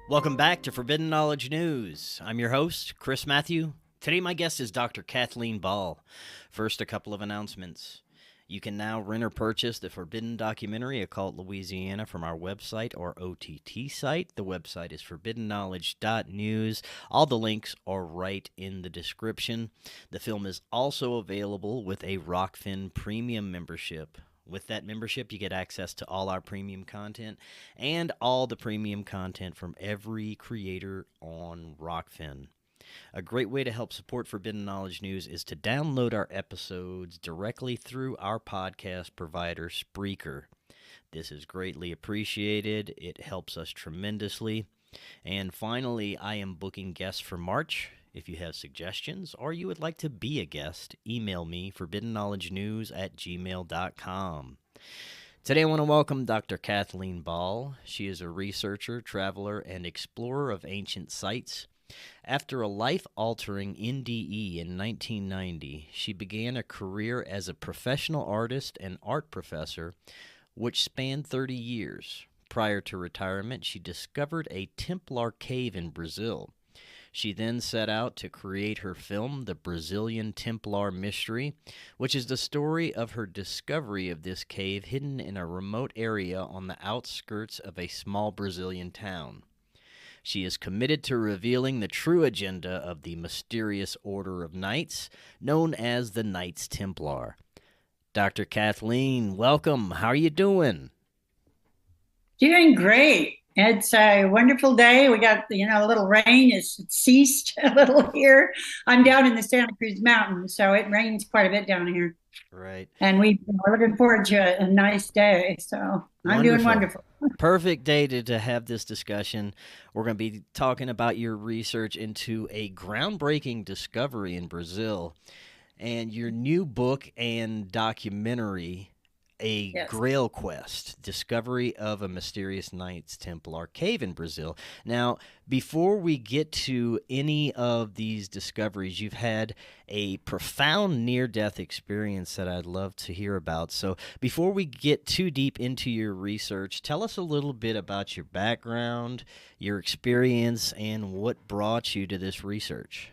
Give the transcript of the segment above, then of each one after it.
Welcome back to Forbidden Knowledge News. I'm your host, Chris Matthew. Today my guest is Dr. Kathleen Ball. First, a couple of announcements. You can now rent or purchase the Forbidden documentary, Occult Louisiana, from our website or OTT site. The website is forbiddenknowledge.news. All the links are right in the description. The film is also available with a Rokfin premium membership. With that membership, you get access to all our premium content and all the premium content from every creator on Rokfin. A great way to help support Forbidden Knowledge News is to download our episodes directly through our podcast provider, Spreaker. This is greatly appreciated. It helps us tremendously. And finally, I am booking guests for March. If you have suggestions or you would like to be a guest, email me, forbiddenknowledgenews@gmail.com. Today I want to welcome Dr. Kathleen Ball. She is a researcher, traveler, and explorer of ancient sites. After a life-altering NDE in 1990, she began a career as a professional artist and art professor, which spanned 30 years. Prior to retirement, she discovered a Templar cave in Brazil. She then set out to create her film, The Brazilian Templar Mystery, which is the story of her discovery of this cave hidden in a remote area on the outskirts of a small Brazilian town. She is committed to revealing the true agenda of the mysterious order of knights, known as the Knights Templar. Dr. Kathleen, welcome. How are you doing? Doing great. It's a wonderful day. We got, a little rain. It's ceased a little here. I'm down in the Santa Cruz Mountains, so it rains quite a bit down here. Right. And we're looking forward to a nice day. So I'm doing wonderful. Perfect day to have this discussion. We're going to be talking about your research into a groundbreaking discovery in Brazil and your new book and documentary, Yes. Grail Quest, Discovery of a Mysterious Knights Templar Cave in Brazil. Now, before we get to any of these discoveries, you've had a profound near-death experience that I'd love to hear about. So before we get too deep into your research, tell us a little bit about your background, your experience, and what brought you to this research.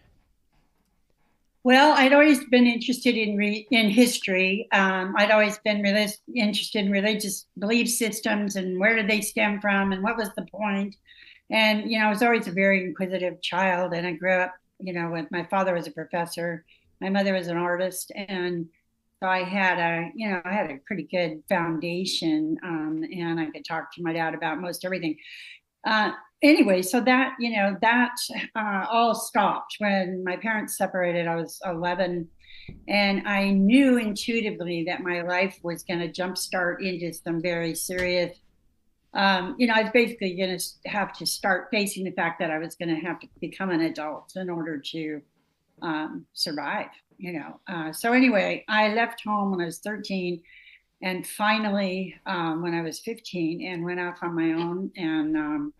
Well, I'd always been interested in history. I'd always been interested in religious belief systems and where did they stem from and what was the point. And I was always a very inquisitive child, and I grew up, with my father was a professor, my mother was an artist, and so I had a pretty good foundation, and I could talk to my dad about most everything. Anyway, so that all stopped when my parents separated. I was 11, and I knew intuitively that my life was going to jumpstart into some very serious. I was basically going to have to start facing the fact that I was going to have to become an adult in order to survive. So anyway, I left home when I was 13. And finally, when I was 15, and went off on my own and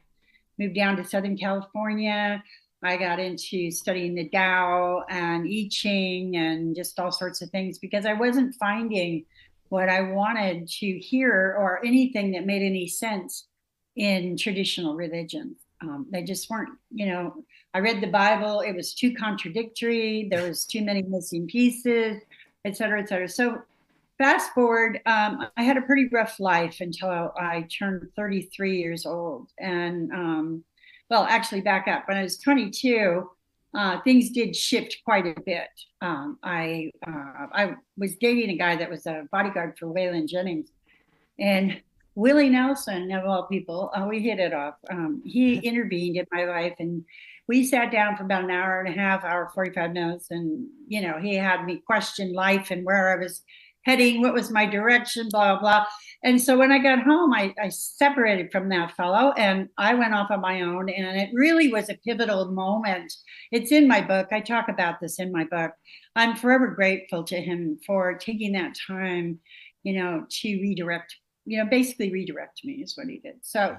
moved down to Southern California. I got into studying the Tao and I Ching and just all sorts of things because I wasn't finding what I wanted to hear or anything that made any sense in traditional religions. They just weren't, I read the Bible. It was too contradictory. There was too many missing pieces, et cetera, et cetera. So fast forward, I had a pretty rough life until I turned 33 years old. And well, actually back up. When I was 22, things did shift quite a bit. I was dating a guy that was a bodyguard for Waylon Jennings. And Willie Nelson, of all people, we hit it off. He intervened in my life, and we sat down for about an hour and a half, hour, 45 minutes. And, he had me question life and where I was heading, what was my direction, blah, blah. And so when I got home, I separated from that fellow and I went off on my own. And it really was a pivotal moment. It's in my book. I talk about this in my book. I'm forever grateful to him for taking that time, to redirect, basically redirect me is what he did. So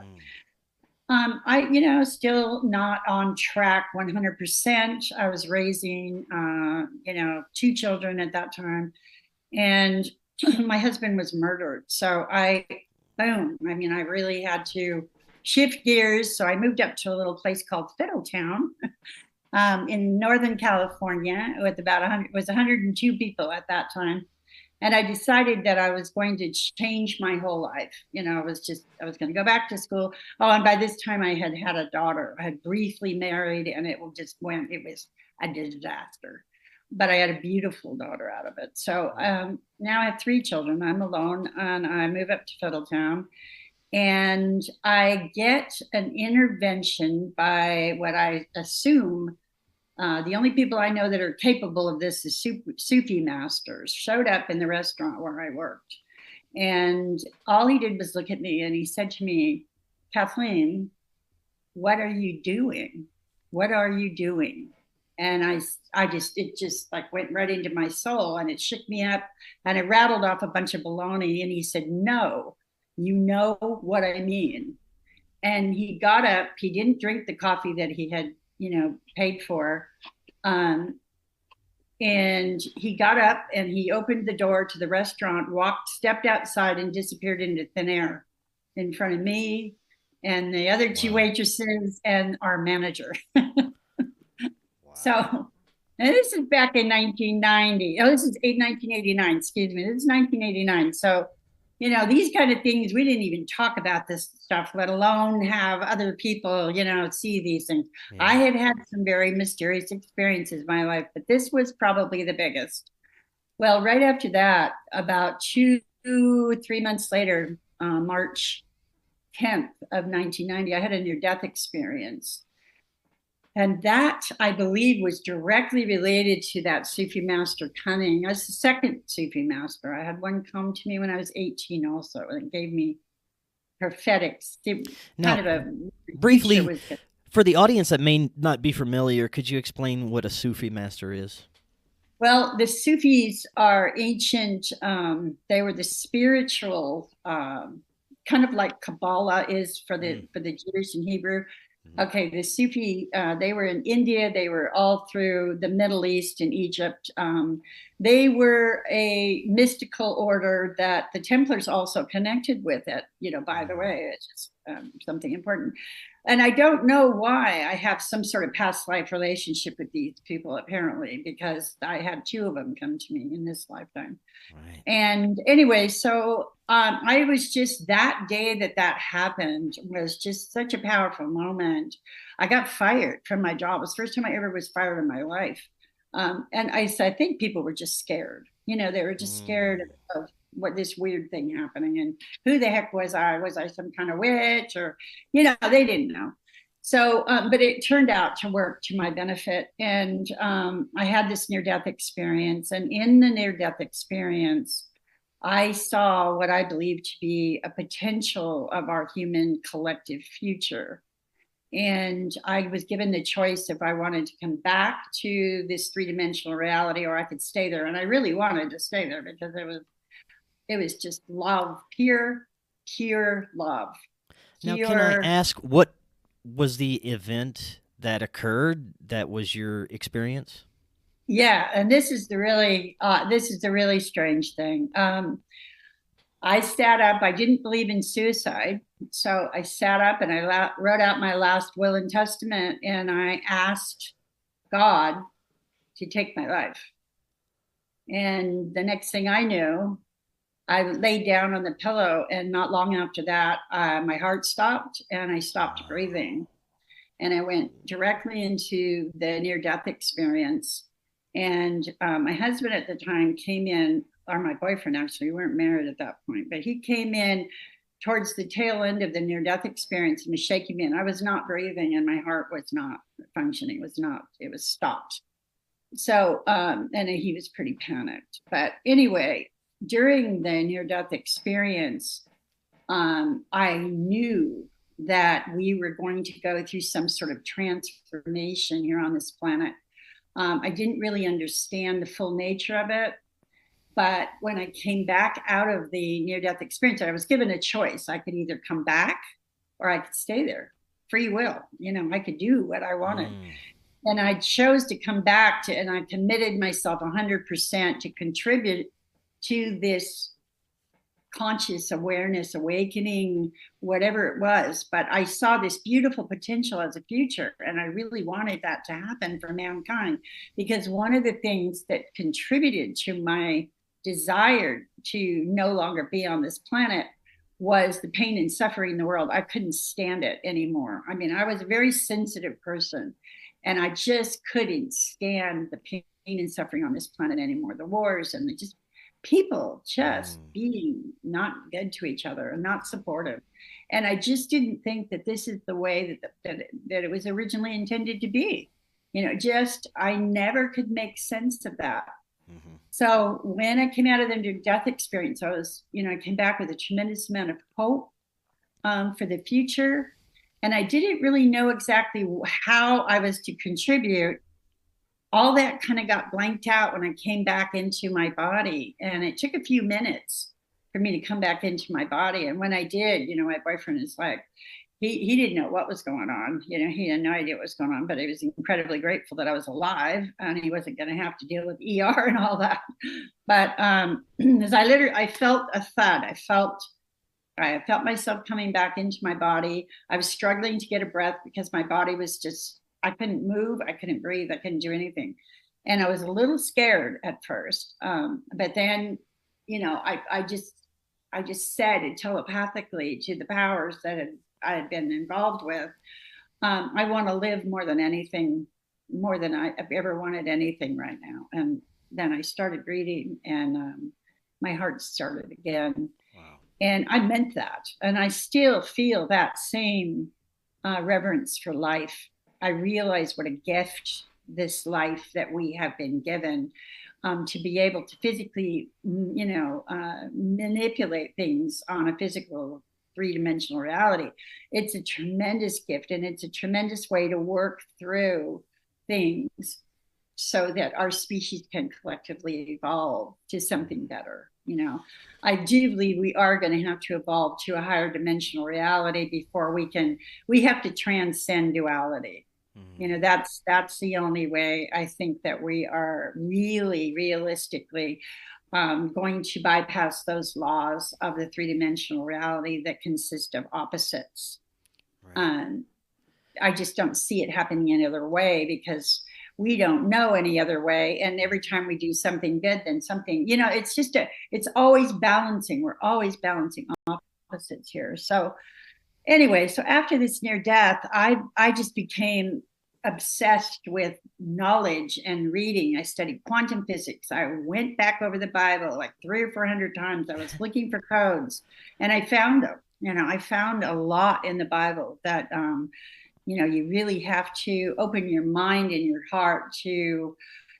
I, still not on track 100%. I was raising, 2 children at that time. And my husband was murdered. So I really had to shift gears. So I moved up to a little place called Fiddletown in Northern California with about 100, it was 102 people at that time. And I decided that I was going to change my whole life. I was going to go back to school. Oh, and by this time I had had a daughter. I had briefly married, and it was a disaster. But I had a beautiful daughter out of it. So now I have 3 children. I'm alone, and I move up to Fiddletown. And I get an intervention by what I assume the only people I know that are capable of this is Sufi masters showed up in the restaurant where I worked. And all he did was look at me, and he said to me, Kathleen, what are you doing? What are you doing? And it just like went right into my soul, and it shook me up, and it rattled off a bunch of baloney. And he said, no, you know what I mean. And he got up, he didn't drink the coffee that he had paid for. And he got up and he opened the door to the restaurant, stepped outside, and disappeared into thin air in front of me and the other 2 waitresses and our manager. So this is back in 1990. Oh, this is 1989, excuse me. This is 1989. So these kind of things, we didn't even talk about this stuff, let alone have other people, see these things. Yeah. I had some very mysterious experiences in my life, but this was probably the biggest. Well, right after that, about 3 months later, March 10th of 1990, I had a near-death experience. And that, I believe, was directly related to that Sufi master coming. I was the second Sufi master. I had one come to me when I was 18 also, and it gave me prophetic, briefly, for the audience that may not be familiar, could you explain what a Sufi master is? Well, the Sufis are ancient. They were the spiritual, kind of like Kabbalah is for the Jewish and Hebrew. Okay, the Sufi, they were in India. They were all through the Middle East and Egypt. They were a mystical order that the Templars also connected with it, by the way. It's just something important. And I don't know why I have some sort of past life relationship with these people, apparently, because I had 2 of them come to me in this lifetime. Right. And anyway, so I was just, that day that happened was just such a powerful moment. I got fired from my job. It was the first time I ever was fired in my life. And I think people were just scared. They were just scared of what this weird thing happening, and who the heck was I? Was I some kind of witch, or, they didn't know. So, but it turned out to work to my benefit. And I had this near-death experience. And in the near-death experience, I saw what I believe to be a potential of our human collective future. And I was given the choice if I wanted to come back to this 3-dimensional reality, or I could stay there. And I really wanted to stay there because it was just love, pure love. Now, can I ask, what was the event that occurred that was your experience? Yeah, and this is the really strange thing. I sat up. I didn't believe in suicide, so I sat up and I wrote out my last will and testament, and I asked God to take my life. And the next thing I knew, I laid down on the pillow, and not long after that, my heart stopped and I stopped breathing. And I went directly into the near-death experience. And my husband at the time came in, or my boyfriend, actually, we weren't married at that point, but he came in towards the tail end of the near-death experience and was shaking me. And I was not breathing, and my heart was not functioning, it was stopped. So, and he was pretty panicked. But anyway, during the near-death experience, I knew that we were going to go through some sort of transformation here on this planet. I didn't really understand the full nature of it. But when I came back out of the near-death experience, I was given a choice. I could either come back or I could stay there. Free will. I could do what I wanted. And I chose to come back and I committed myself 100% to contribute to this conscious awareness, awakening, whatever it was. But I saw this beautiful potential as a future, and I really wanted that to happen for mankind, because one of the things that contributed to my desire to no longer be on this planet was the pain and suffering in the world. I couldn't stand it anymore. I mean, I was a very sensitive person, and I just couldn't stand the pain and suffering on this planet anymore. The wars and just people just being not good to each other and not supportive. And I just didn't think that this is the way that it was originally intended to be. Just I never could make sense of that. Mm-hmm. So when I came out of the near-death experience, I came back with a tremendous amount of hope for the future. And I didn't really know exactly how I was to contribute. All that kind of got blanked out when I came back into my body. And it took a few minutes for me to come back into my body. And when I did, my boyfriend is like, he didn't know what was going on. He had no idea what was going on, but he was incredibly grateful that I was alive and he wasn't going to have to deal with ER and all that. But as I felt a thud. I felt myself coming back into my body. I was struggling to get a breath because my body was just, I couldn't move, I couldn't breathe, I couldn't do anything. And I was a little scared at first. But then, I just said it telepathically to the powers that I had been involved with. I want to live more than anything, more than I've ever wanted anything right now. And then I started reading, and my heart started again. Wow. And I meant that. And I still feel that same reverence for life. I realize what a gift this life that we have been given, to be able to physically, manipulate things on a physical three-dimensional reality. It's a tremendous gift, and it's a tremendous way to work through things so that our species can collectively evolve to something better. I do believe we are going to have to evolve to a higher dimensional reality before we have to transcend duality. Mm-hmm. That's the only way I think that we are really realistically going to bypass those laws of the three-dimensional reality that consist of opposites. Right. I just don't see it happening any other way, because we don't know any other way. And every time we do something good, then something, it's always balancing. We're always balancing opposites here. So anyway, so after this near death, I just became obsessed with knowledge and reading. I studied quantum physics. I went back over the Bible like 300 or 400 times. I was looking for codes, and I found them. I found a lot in the Bible that, you really have to open your mind and your heart to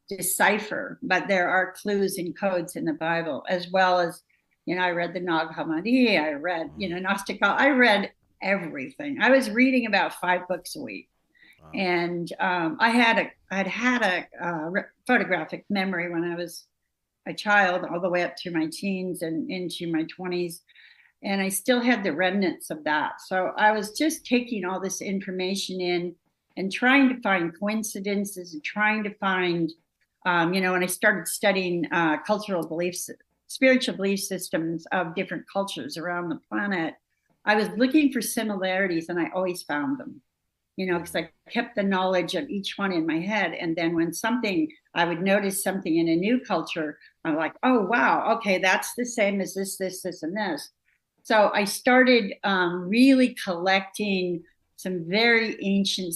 decipher. But there are clues and codes in the Bible, as well as, I read the Nag Hammadi. I read, Gnostic. I read everything. I was reading about 5 books a week. Wow. And I had a photographic memory when I was a child, all the way up to my teens and into my 20s. And I still had the remnants of that. So I was just taking all this information in and trying to find coincidences and trying to find, when I started studying cultural beliefs, spiritual belief systems of different cultures around the planet, I was looking for similarities, and I always found them, because I kept the knowledge of each one in my head. And then when I would notice something in a new culture, I'm like, oh, wow, okay, that's the same as this, and this. So I started really collecting some very ancient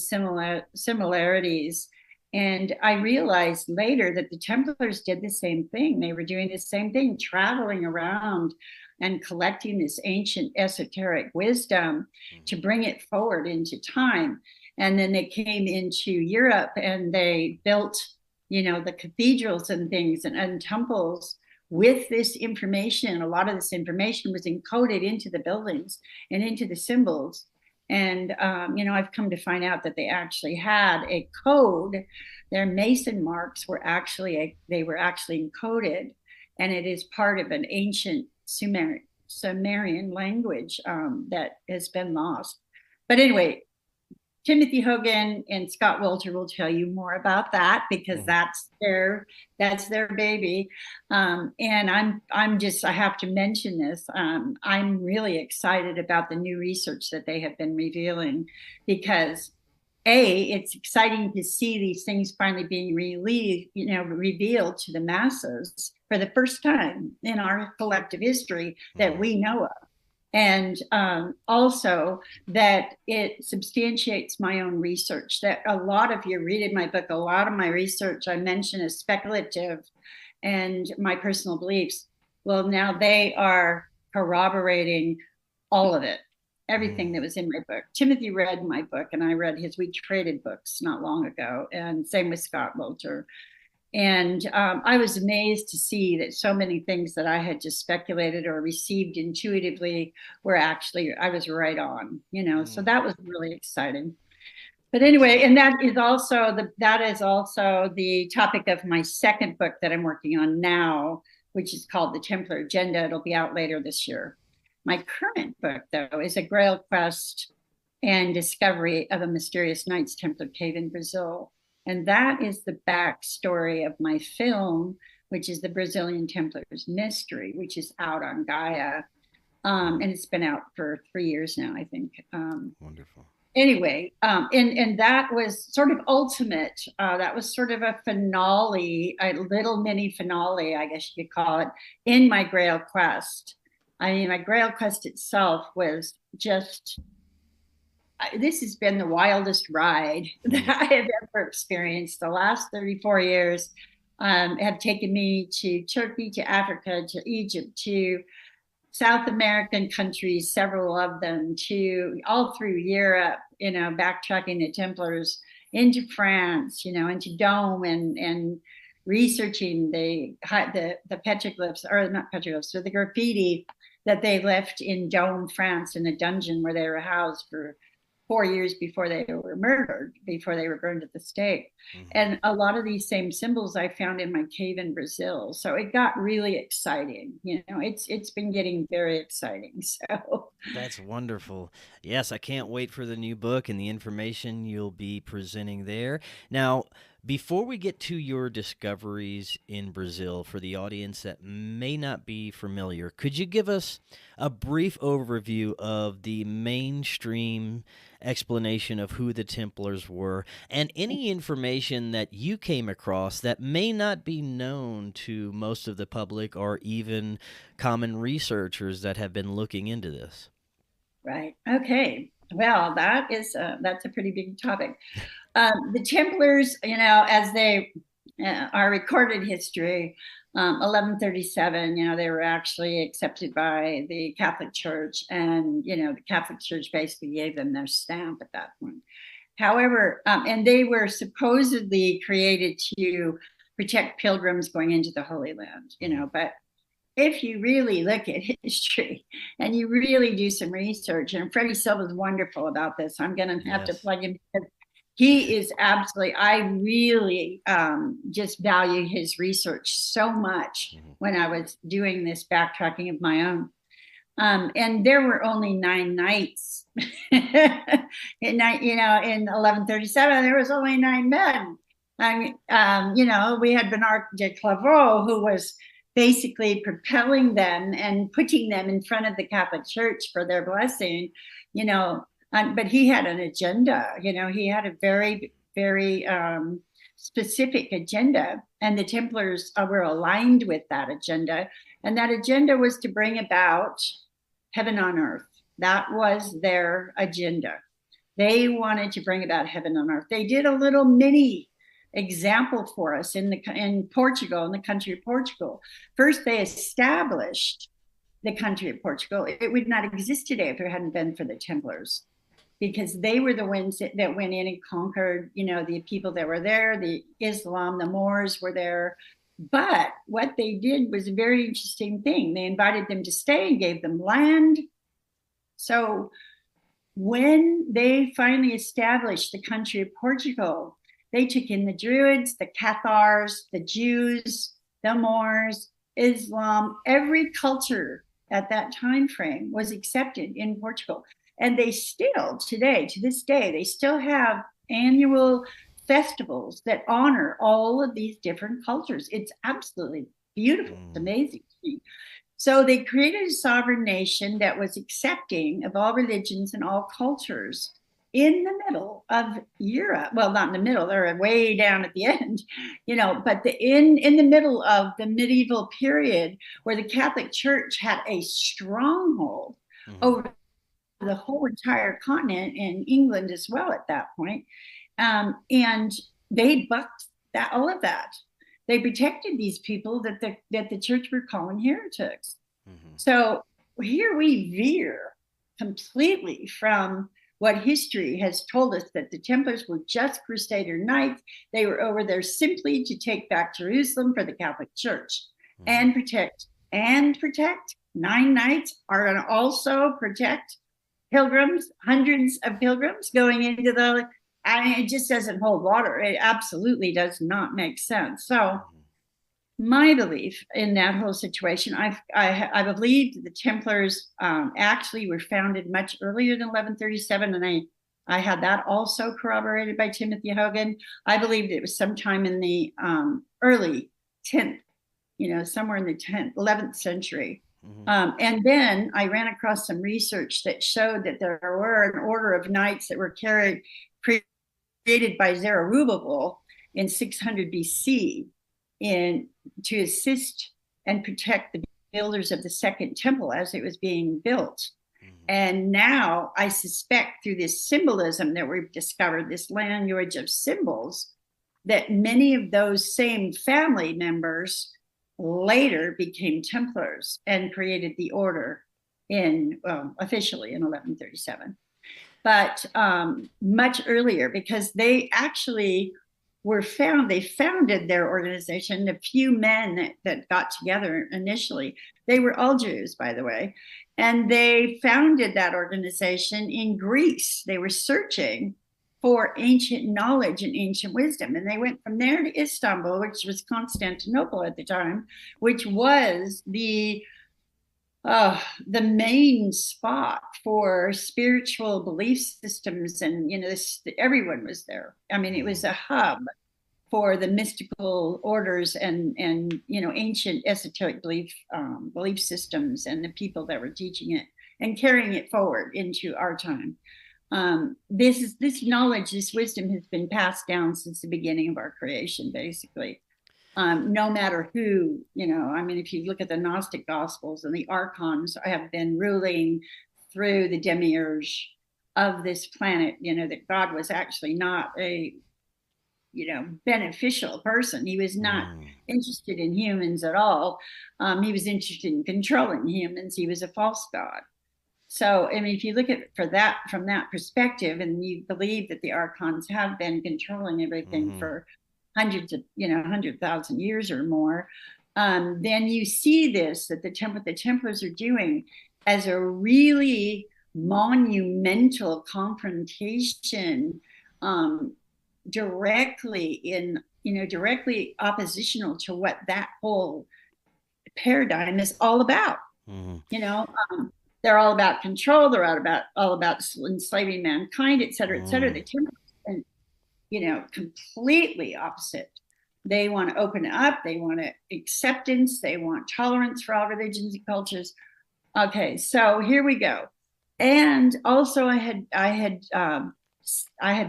similarities. And I realized later that the Templars did the same thing. They were doing the same thing, traveling around and collecting this ancient esoteric wisdom to bring it forward into time. And then they came into Europe and they built, the cathedrals and things and temples with this information. A lot of this information was encoded into the buildings and into the symbols. And, I've come to find out that they actually had a code. Their Mason marks were actually encoded, and it is part of an ancient Sumerian language that has been lost. But anyway, Timothy Hogan and Scott Wolter will tell you more about that because that's their baby. And I have to mention this. I'm really excited about the new research that they have been revealing because it's exciting to see these things finally being revealed to the masses for the first time in our collective history that we know of. And also that it substantiates my own research, that a lot of you read in my book, a lot of my research I mention is speculative and my personal beliefs. Well, now they are corroborating all of it, everything that was in my book. Timothy read my book and I read his. We traded books not long ago, and same with Scott Wolter. And I was amazed to see that so many things that I had just speculated or received intuitively were actually, I was right on, so that was really exciting. But anyway, and that is also the topic of my second book that I'm working on now, which is called The Templar Agenda. It'll be out later this year. My current book, though, is a Grail quest and discovery of a mysterious Knights Templar cave in Brazil. And that is the backstory of my film, which is The Brazilian Templars Mystery, which is out on Gaia. And it's been out for 3 years now, I think. Wonderful. Anyway, and that was sort of ultimate. That was sort of a finale, a little mini finale, I guess you could call it, in my Grail quest. I mean, my Grail quest itself was just, this has been the wildest ride that I have ever experienced. The last 34 years have taken me to Turkey, to Africa, to Egypt, to South American countries, several of them, to all through Europe, backtracking the Templars into France, into Dome and researching the petroglyphs, or not petroglyphs, but the graffiti that they left in Dome, France, in a dungeon where they were housed for 4 years before they were murdered, before they were burned at the stake. And a lot of these same symbols I found in my cave in Brazil. So it got really exciting. It's been getting very exciting. So that's wonderful. Yes, I can't wait for the new book and the information you'll be presenting there. Now, before we get to your discoveries in Brazil, for the audience that may not be familiar, could you give us a brief overview of the mainstream explanation of who the Templars were and any information that you came across that may not be known to most of the public or even common researchers that have been looking into this? Right. Okay. Well, that's a pretty big topic. The Templars, as they are recorded history, 1137, they were actually accepted by the Catholic Church, and the Catholic Church basically gave them their stamp at that point. However, and they were supposedly created to protect pilgrims going into the Holy Land, but if you really look at history and you really do some research, and Freddie Silva's wonderful about this, I'm going to have to plug him because he is absolutely, I really just value his research so much when I was doing this backtracking of my own. And there were only 9 knights. in 1137, there was only 9 men. We had Bernard de Clairvaux, who was basically propelling them and putting them in front of the Catholic Church for their blessing, but he had an agenda, he had a very, very specific agenda, and the Templars were aligned with that agenda. And that agenda was to bring about heaven on earth. That was their agenda. They wanted to bring about heaven on earth. They did a little mini example for us in Portugal, in the country of Portugal. First, they established the country of Portugal. It would not exist today if it hadn't been for the Templars, because they were the ones that went in and conquered, the people that were there, the Islam, the Moors were there. But what they did was a very interesting thing. They invited them to stay and gave them land. So when they finally established the country of Portugal, they took in the Druids, the Cathars, the Jews, the Moors, Islam. Every culture at that time frame was accepted in Portugal. And they still today, to this day, they still have annual festivals that honor all of these different cultures. It's absolutely beautiful. It's amazing to me. So they created a sovereign nation that was accepting of all religions and all cultures in the middle of Europe. Well, not in the middle, they're way down at the end, but in the middle of the medieval period where the Catholic Church had a stronghold over the whole entire continent and England as well at that point. And they bucked all of that. They protected these people that the church were calling heretics. So here we veer completely from what history has told us, that the Templars were just Crusader knights. They were over there simply to take back Jerusalem for the Catholic Church and protect. 9 knights are going to also protect pilgrims, hundreds of pilgrims going into it just doesn't hold water. It absolutely does not make sense. So my belief in that whole situation, I believe the Templars actually were founded much earlier than 1137, and I had that also corroborated by Timothy Hogan. I believed it was sometime in the early 10th, somewhere in the 10th, 11th century. And then I ran across some research that showed that there were an order of knights that were created by Zerubbabel in 600 BC to assist and protect the builders of the Second Temple as it was being built. And now I suspect through this symbolism that we've discovered, this language of symbols, that many of those same family members later became Templars and created the order officially in 1137. But much earlier, because they actually they founded their organization. The few men that got together initially, they were all Jews, by the way, and they founded that organization in Greece. They were searching for ancient knowledge and ancient wisdom, and they went from there to Istanbul, which was Constantinople at the time, which was the main spot for spiritual belief systems, and everyone was there. I mean, it was a hub for the mystical orders and ancient esoteric belief systems, and the people that were teaching it and carrying it forward into our time. This knowledge, this wisdom has been passed down since the beginning of our creation, basically. No matter who, if you look at the Gnostic Gospels, and the archons have been ruling through the demiurge of this planet, that God was actually not a, beneficial person. He was not interested in humans at all. He was interested in controlling humans. He was a false god. So, if you look at it from that perspective, and you believe that the archons have been controlling everything for hundreds of 100,000 years or more, then you see that the Templars are doing as a really monumental confrontation, directly oppositional to what that whole paradigm is all about. They're all about control. They're all about enslaving mankind, et cetera, et cetera. The Templars, completely opposite. They want to open up. They want acceptance. They want tolerance for all religions and cultures. Okay, so here we go. And also, I had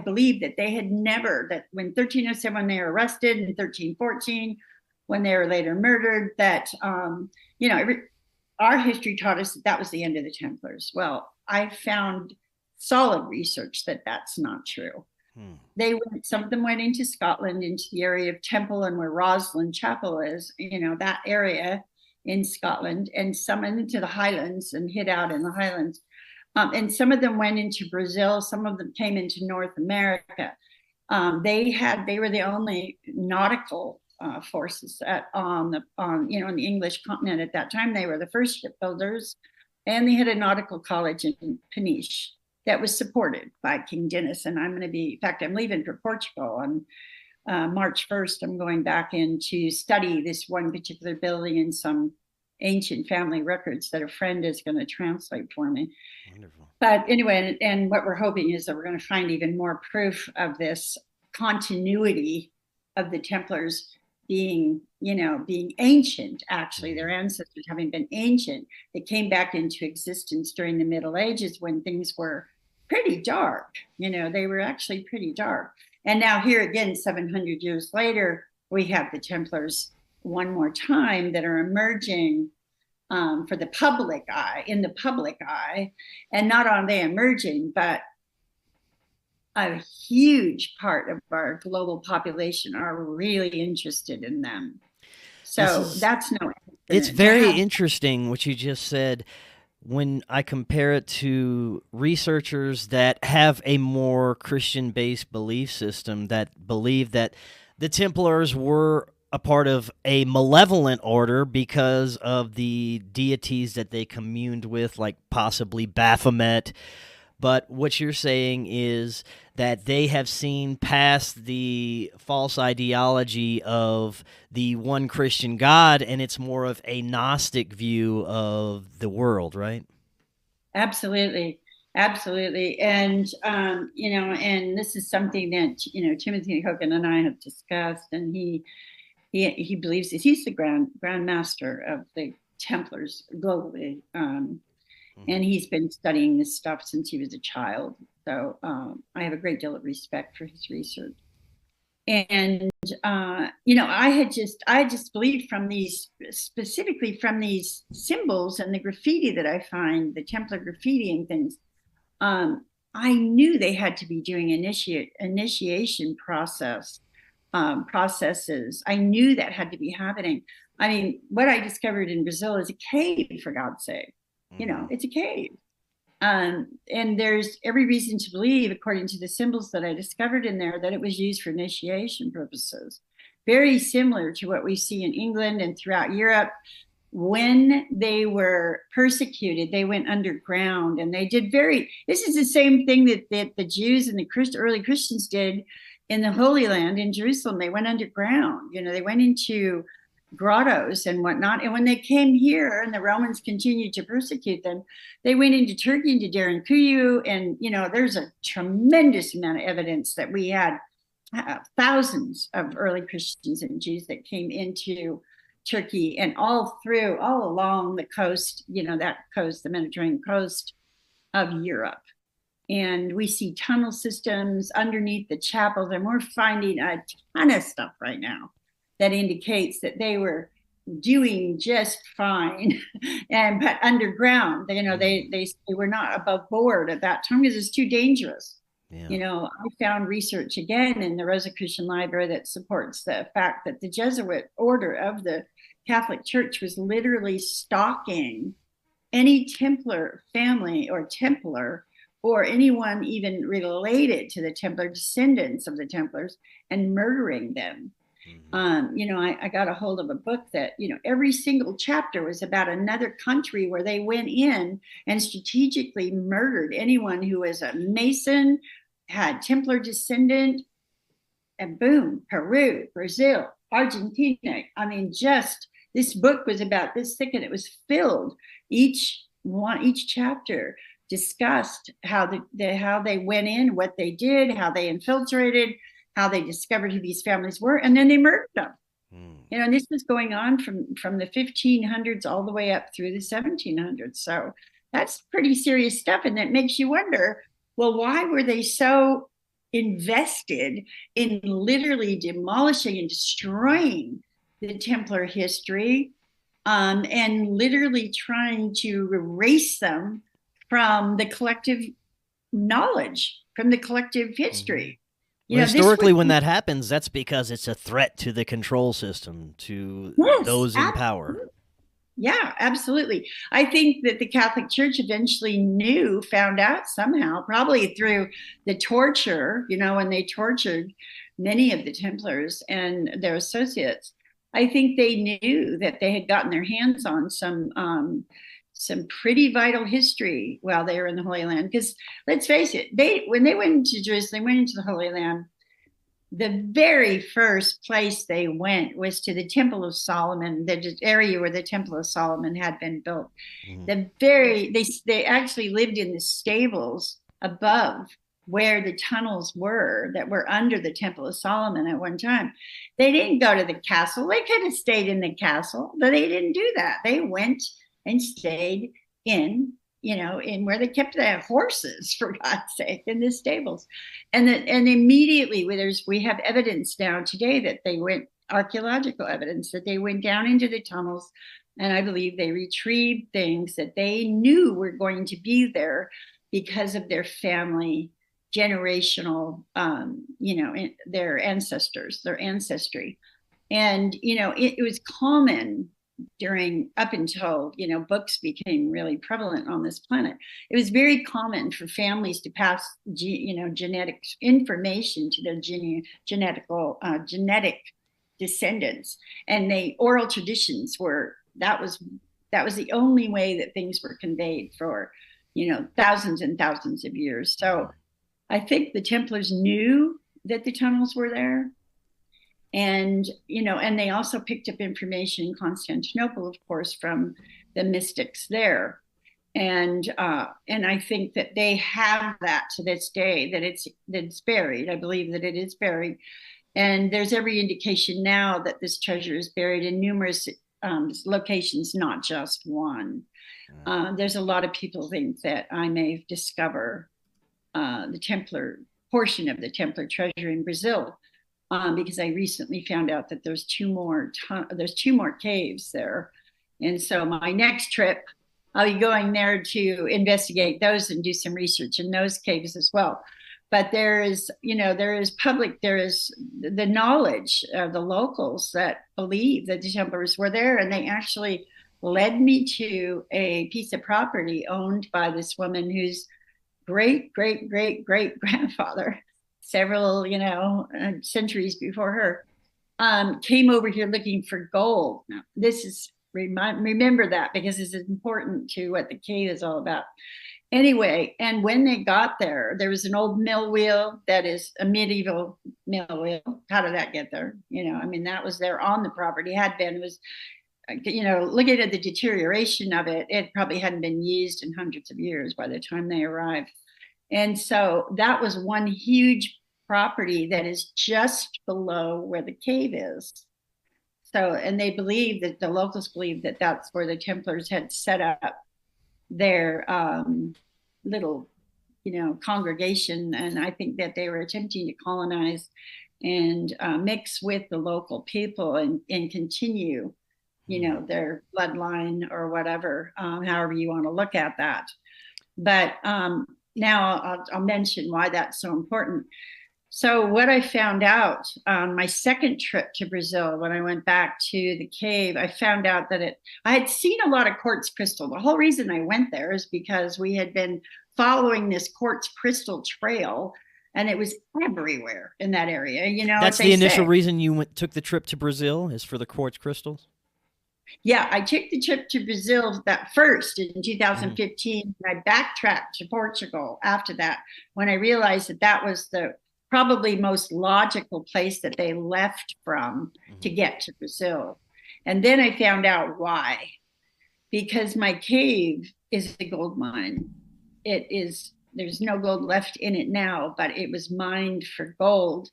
believed that they had never, that when 1307, when they were arrested, in 1314, when they were later murdered, that our history taught us that was the end of the Templars. Well, I found solid research that that's not true. Some of them went into Scotland, into the area of Temple and where Rosslyn Chapel is, that area in Scotland, and some into the Highlands and hid out in the Highlands. And some of them went into Brazil. Some of them came into North America. They were the only nautical forces on the English continent at that time. They were the first shipbuilders, and they had a nautical college in Peniche that was supported by King Dinis. And I'm leaving for Portugal on March 1st. I'm going back in to study this one particular building and some ancient family records that a friend is going to translate for me. Wonderful. But anyway, and what we're hoping is that we're going to find even more proof of this continuity of the Templars being, being ancient, actually, their ancestors having been ancient. They came back into existence during the Middle Ages when things were pretty dark. They were actually pretty dark. And now here again, 700 years later, we have the Templars one more time that are emerging for the public eye, in the public eye, and not only emerging, but a huge part of our global population are really interested in them. So that's no. It's very interesting what you just said. When I compare it to researchers that have a more Christian-based belief system, that believe that the Templars were a part of a malevolent order because of the deities that they communed with, like possibly Baphomet. But what you're saying is that they have seen past the false ideology of the one Christian God, and it's more of a Gnostic view of the world, right? Absolutely. Absolutely. And, and this is something that, Timothy Hogan and I have discussed, and he believes that he's the grand master of the Templars globally. And he's been studying this stuff since he was a child. So I have a great deal of respect for his research. And, I just believed from these, specifically from these symbols and the graffiti that I find, the Templar graffiti and things, I knew they had to be doing initiation processes. I knew that had to be happening. I mean, what I discovered in Brazil is a cave, for God's sake. It's a cave. And there's every reason to believe, according to the symbols that I discovered in there, that it was used for initiation purposes. Very similar to what we see in England and throughout Europe. When they were persecuted, they went underground, and they did this is the same thing that the Jews and the early Christians did in the Holy Land in Jerusalem. They went underground. They went into grottos and whatnot. And when they came here and the Romans continued to persecute them, they went into Turkey, into Derinkuyu. And, there's a tremendous amount of evidence that we had thousands of early Christians and Jews that came into Turkey and all along the coast, that coast, the Mediterranean coast of Europe. And we see tunnel systems underneath the chapels, and we're finding a ton of stuff right now that indicates that they were doing just fine, but underground. They were not above board at that time because it's too dangerous. Yeah. I found research again in the Rosicrucian Library that supports the fact that the Jesuit order of the Catholic Church was literally stalking any Templar family or Templar or anyone even related to the Templar, descendants of the Templars, and murdering them. I got a hold of a book that, every single chapter was about another country where they went in and strategically murdered anyone who was a Mason, had Templar descendant, and boom, Peru, Brazil, Argentina. I mean, this book was about this thick, and it was filled. Each chapter discussed how they went in, what they did, how they infiltrated, how they discovered who these families were, and then they murdered them. And this was going on from the 1500s all the way up through the 1700s. So that's pretty serious stuff. And that makes you wonder, well, why were they so invested in literally demolishing and destroying the Templar history, and literally trying to erase them from the collective knowledge, from the collective history? Well, historically, when that happens, that's because it's a threat to the control system, to those in power. Yeah, absolutely. I think that the Catholic Church eventually found out somehow, probably through the torture, when they tortured many of the Templars and their associates. I think they knew that they had gotten their hands on some pretty vital history while they were in the Holy Land. Because let's face it, when they went into Jerusalem, they went into the Holy Land, the very first place they went was to the Temple of Solomon, the area where the Temple of Solomon had been built. They actually lived in the stables above where the tunnels were that were under the Temple of Solomon at one time. They didn't go to the castle. They could have stayed in the castle, but they didn't do that. They went and stayed in where they kept their horses, for God's sake, in the stables. And immediately we have evidence now today that they went, archaeological evidence that they went down into the tunnels, and I believe they retrieved things that they knew were going to be there because of their family generational, their ancestors, their ancestry. And, it was common up until, books became really prevalent on this planet. It was very common for families to pass, genetic information to their genetic descendants. And oral traditions that was the only way that things were conveyed for, thousands and thousands of years. So I think the Templars knew that the tunnels were there. And, and they also picked up information in Constantinople, of course, from the mystics there. And I think that they have that to this day, that it's buried. I believe that it is buried. And there's every indication now that this treasure is buried in numerous locations, not just one. There's a lot of people think that I may discover the Templar portion of the Templar treasure in Brazil. Because I recently found out that there's two more caves there. And so my next trip, I'll be going there to investigate those and do some research in those caves as well. But there is the knowledge of the locals that believe that the Templars were there, and they actually led me to a piece of property owned by this woman whose great grandfather, several centuries before her, came over here looking for gold. Now, this is remember that, because this is important to what the cave is all about. Anyway, and when they got there, there was an old mill wheel that is a medieval mill wheel. How did that get there? That was there on the property, had been. It was, looking at the deterioration of it, it probably hadn't been used in hundreds of years by the time they arrived. And so that was one huge property that is just below where the cave is. So, and they believe that the locals believe that that's where the Templars had set up their little, congregation. And I think that they were attempting to colonize and mix with the local people and continue, their bloodline or whatever, however you want to look at that. But now I'll mention why that's so important. So what I found out on my second trip to Brazil, when I went back to the cave, I found out that I had seen a lot of quartz crystal. The whole reason I went there is because we had been following this quartz crystal trail, and it was everywhere in that area. That's the initial reason you took the trip to Brazil, is for the quartz crystals? Yeah, I took the trip to Brazil that first in 2015. And I backtracked to Portugal after that, when I realized that was the probably most logical place that they left from to get to Brazil. And then I found out why. Because my cave is a gold mine. There's no gold left in it now, but it was mined for gold.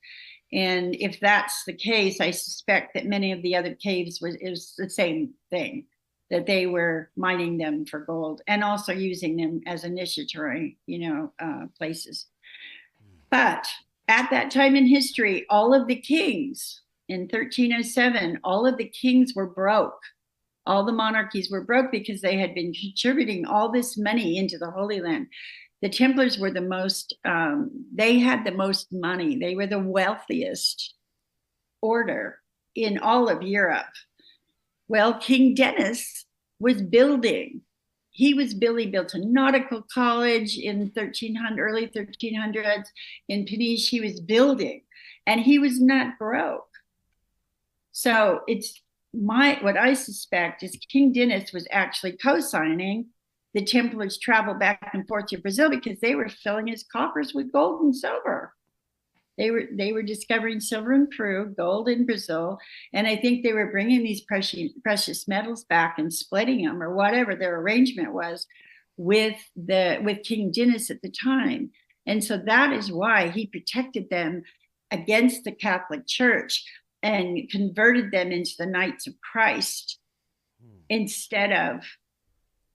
And if that's the case, I suspect that many of the other caves is the same thing, that they were mining them for gold and also using them as initiatory, places. But at that time in history, all of the kings in 1307, all of the kings were broke. All the monarchies were broke because they had been contributing all this money into the Holy Land. The Templars were they had the most money. They were the wealthiest order in all of Europe. Well, King Dennis was building. He built a nautical college in early 1300s. In Peniche, he was building, and he was not broke. So what I suspect is King Dennis was actually co-signing the Templars travel back and forth to Brazil because they were filling his coffers with gold and silver. They were discovering silver in Peru, gold in Brazil, and I think they were bringing these precious metals back and splitting them, or whatever their arrangement was with King Dinis at the time. And so that is why he protected them against the Catholic Church and converted them into the Knights of Christ instead of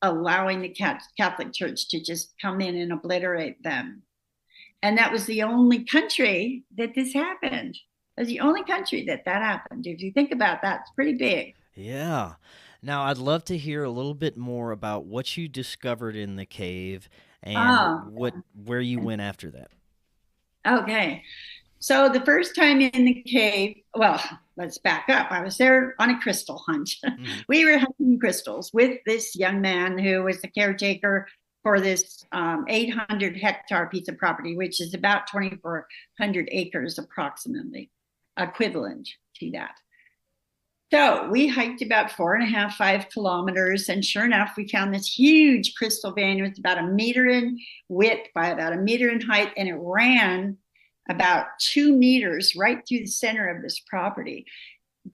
allowing the Catholic Church to just come in and obliterate them. And that was the only country that this happened. It was the only country that happened. If you think about that, it's pretty big. Yeah. Now, I'd love to hear a little bit more about what you discovered in the cave and where you went after that. Okay. So the first time in the cave, well, let's back up. I was there on a crystal hunt. We were hunting crystals with this young man who was the caretaker for this 800-hectare piece of property, which is about 2,400 acres approximately, equivalent to that. So we hiked about 4.5, 5 kilometers, and sure enough, we found this huge crystal vein. It was about 1 meter in width by about 1 meter in height, and it ran about 2 meters right through the center of this property.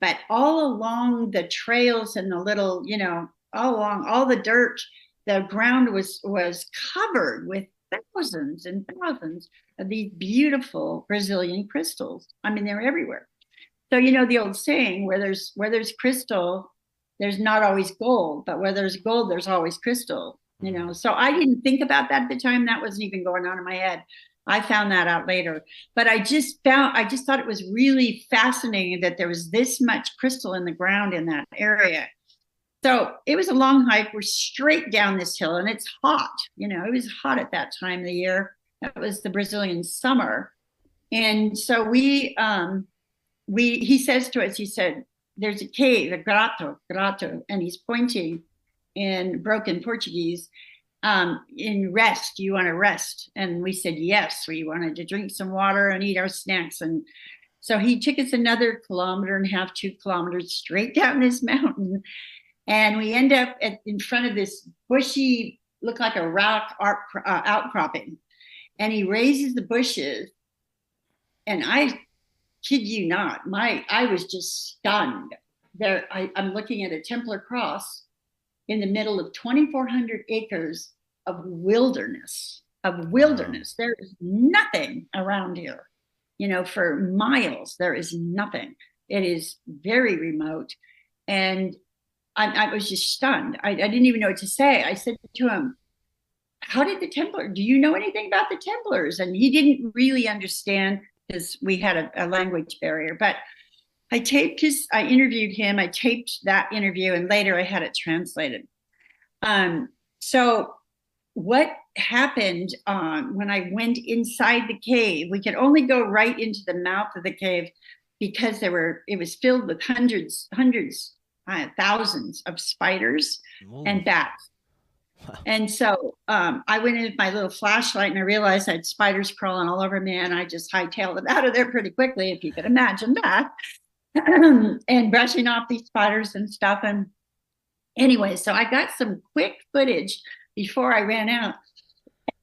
But all along the trails and the little, all along all the dirt, the ground was covered with thousands and thousands of these beautiful Brazilian crystals. I mean, they're everywhere. So, the old saying, where there's crystal, there's not always gold, but where there's gold, there's always crystal, So I didn't think about that at the time. That wasn't even going on in my head. I found that out later. But I just thought it was really fascinating that there was this much crystal in the ground in that area. So it was a long hike. We're straight down this hill, and it's hot. It was hot at that time of the year. That was the Brazilian summer. And so he says to us, he said, there's a cave, a grotto, and he's pointing in broken Portuguese, in rest. Do you want to rest? And we said, yes, we wanted to drink some water and eat our snacks. And so he took us another 1.5 kilometers, 2 kilometers straight down this mountain. And we end up in front of this bushy, looked like a rock outcropping. And he raises the bushes. And I kid you not, I was just stunned. I'm looking at a Templar cross in the middle of 2,400 acres of wilderness. There is nothing around here. For miles, there is nothing. It is very remote. And I was just stunned. I didn't even know what to say. I said to him, do you know anything about the Templars? And he didn't really understand because we had a language barrier. But I interviewed him. I taped that interview, and later I had it translated. So what happened when I went inside the cave, we could only go right into the mouth of the cave because it was filled with hundreds, thousands of spiders and bats. Wow. And so I went in with my little flashlight, and I realized I had spiders crawling all over me, and I just hightailed it out of there pretty quickly, if you could imagine that, and brushing off these spiders and stuff. And anyway, so I got some quick footage before I ran out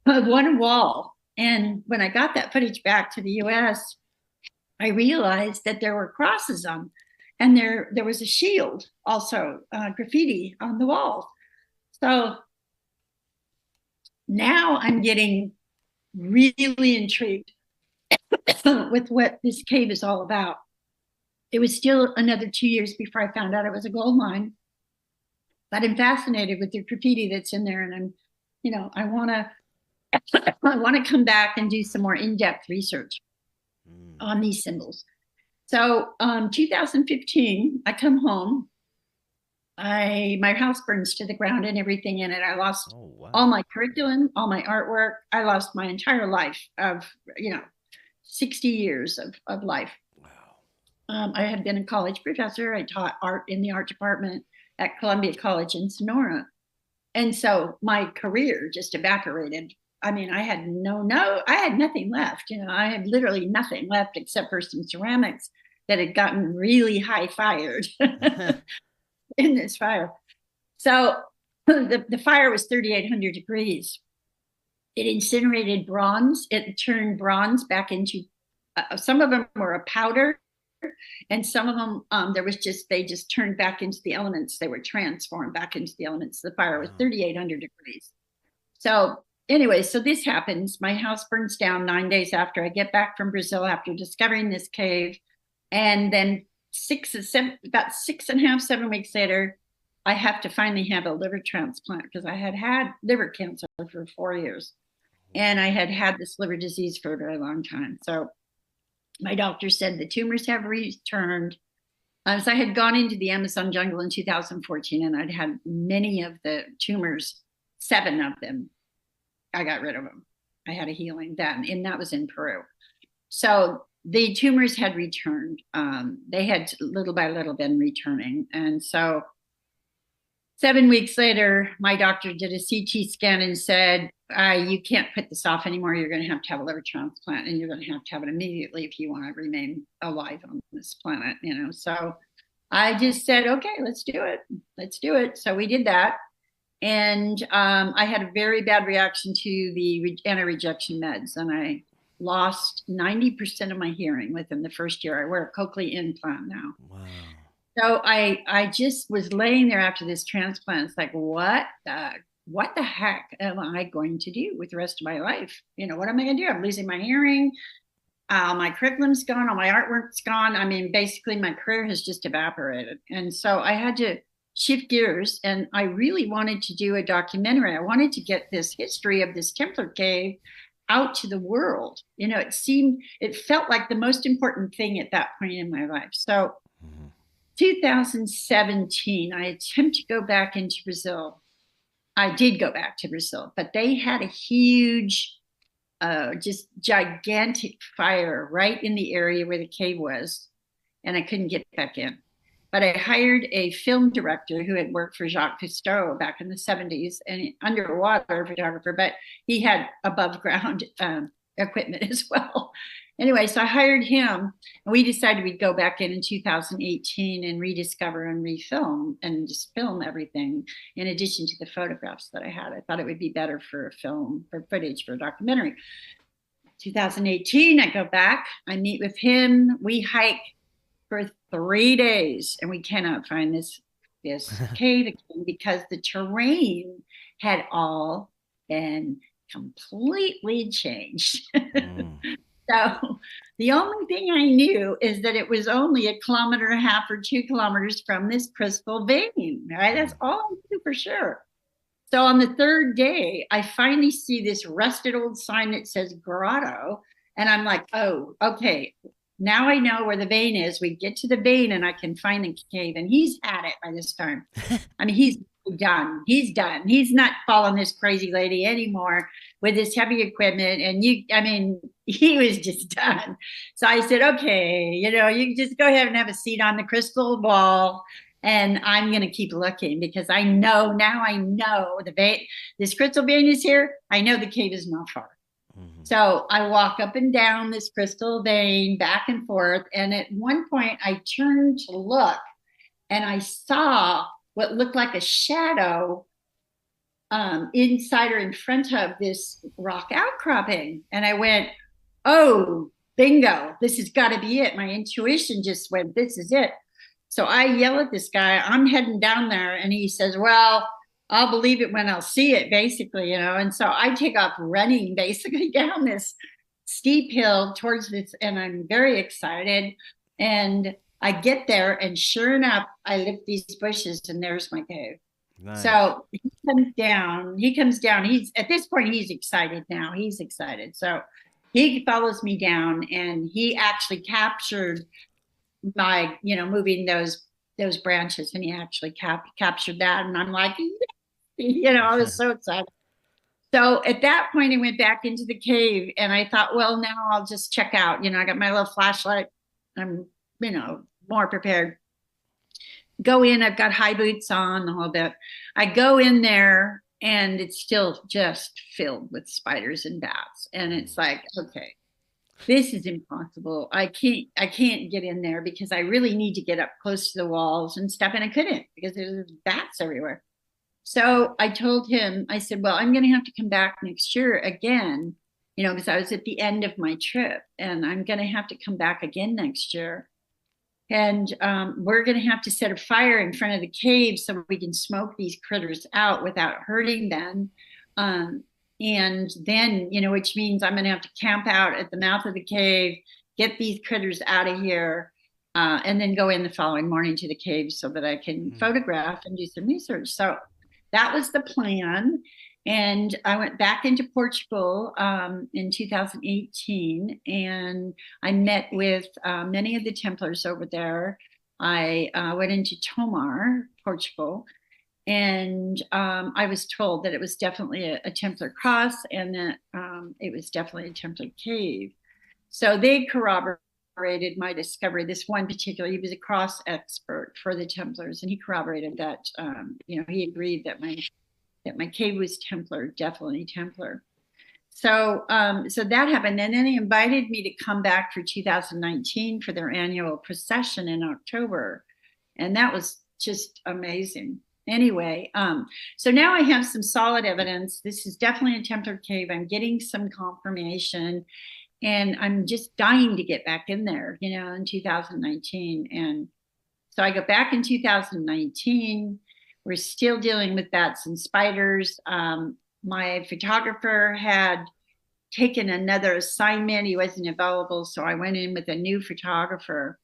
of one wall. And when I got that footage back to the US, I realized that there were crosses on, and there was a shield also, graffiti on the wall. So now I'm getting really intrigued with what this cave is all about. It was still another 2 years before I found out it was a gold mine, but I'm fascinated with the graffiti that's in there, and I want to come back and do some more in-depth research on these symbols. So 2015, I come home. My house burns to the ground and everything in it. I lost all my curriculum, all my artwork. I lost my entire life of 60 years of life. Wow. I had been a college professor. I taught art in the art department at Columbia College in Sonora. And so my career just evaporated. I mean, I had nothing left. I had literally nothing left except for some ceramics that had gotten really high fired in this fire. So the fire was 3,800 degrees. It incinerated bronze. It turned bronze back into some of them were a powder, and some of them they just turned back into the elements. They were transformed back into the elements. The fire was 3,800 degrees. So anyway, so this happens. My house burns down 9 days after I get back from Brazil after discovering this cave. And then about 6.5, 7 weeks later, I have to finally have a liver transplant because I had had liver cancer for 4 years. And I had had this liver disease for a very long time. So my doctor said the tumors have returned. So I had gone into the Amazon jungle in 2014, and I'd had many of the tumors, 7 of them. I got rid of them. I had a healing then, and that was in Peru. So the tumors had returned. They had little by little been returning. And so 7 weeks later, my doctor did a CT scan and said, you can't put this off anymore. You're going to have a liver transplant, and you're going to have it immediately if you want to remain alive on this planet, you know. So I just said, okay, let's do it. Let's do it. So we did that. And I had a very bad reaction to the anti-rejection meds, and I lost 90% of my hearing within the first year. I wear a cochlear implant now. Wow. So I just was laying there after this transplant. It's like, what the heck am I going to do with the rest of my life? You know, what am I going to do? I'm losing my hearing. My curriculum's gone. All my artwork's gone. I mean, basically my career has just evaporated. And so I had to shift gears, and I really wanted to do a documentary. I wanted to get this history of this Templar cave out to the world. You know, it felt like the most important thing at that point in my life. So 2017, I attempted to go back into Brazil. I did go back to Brazil, but they had a huge, just gigantic fire right in the area where the cave was, and I couldn't get back in. But I hired a film director who had worked for Jacques Cousteau back in the 70s, and underwater photographer, but he had above ground equipment as well. Anyway, so I hired him, and we decided we'd go back in 2018 and rediscover and refilm and just film everything in addition to the photographs that I had. I thought it would be better for a film, for footage, for a documentary. 2018, I go back, I meet with him, we hike for 3 days, and we cannot find this cave again because the terrain had all been completely changed. So the only thing I knew is that it was only 1.5 kilometers or 2 kilometers from this crystal vein, right? That's all I knew for sure. So on the 3rd day, I finally see this rusted old sign that says grotto. And I'm like, oh, okay, now I know where the vein is. We get to the vein and I can find the cave. And he's at it by this time. I mean, he's done. He's done. He's not following this crazy lady anymore with this heavy equipment. And he was just done. So I said, okay, you know, you just go ahead and have a seat on the crystal ball, and I'm going to keep looking because I know the vein, this crystal vein is here. I know the cave is not far. So I walk up and down this crystal vein back and forth. And at one point I turned to look, and I saw what looked like a shadow inside or in front of this rock outcropping. And I went, oh, bingo, this has got to be it. My intuition just went, this is it. So I yell at this guy, I'm heading down there. And he says, well, I'll believe it when I'll see it, basically, you know. And so I take off running basically down this steep hill towards this, and I'm very excited. And I get there, and sure enough, I lift these bushes, and there's my cave. Nice. So he comes down. He's at this point, he's excited now. He's excited. So he follows me down, and he actually captured my, you know, moving those branches, and he actually captured that. And I'm like, you know, I was so excited. So at that point, I went back into the cave, and I thought, well, now I'll just check out. You know, I got my little flashlight. I'm, you know, more prepared. Go in, I've got high boots on, the whole bit. I go in there, and it's still just filled with spiders and bats. And it's like, okay, this is impossible. I can't get in there because I really need to get up close to the walls and stuff. And I couldn't because there's bats everywhere. So I told him, I said, well, I'm going to have to come back next year again because I was at the end of my trip, and I'm going to have to come back again next year. And we're going to have to set a fire in front of the cave so we can smoke these critters out without hurting them. And then, which means I'm going to have to camp out at the mouth of the cave, get these critters out of here, and then go in the following morning to the cave so that I can photograph and do some research. So that was the plan. And I went back into Portugal in 2018, and I met with many of the Templars over there. I went into Tomar, Portugal, and I was told that it was definitely a Templar cross, and that it was definitely a Templar cave. So they corroborated my discovery. This one particular, he was a cross expert for the Templars, and he corroborated that. He agreed that my cave was Templar, definitely Templar. So that happened, and then they invited me to come back for 2019 for their annual procession in October, and that was just amazing. Anyway, so now I have some solid evidence. This is definitely a Templar cave. I'm getting some confirmation, and I'm just dying to get back in there, in 2019. And so I go back in 2019. We're still dealing with bats and spiders. My photographer had taken another assignment. He wasn't available, so I went in with a new photographer.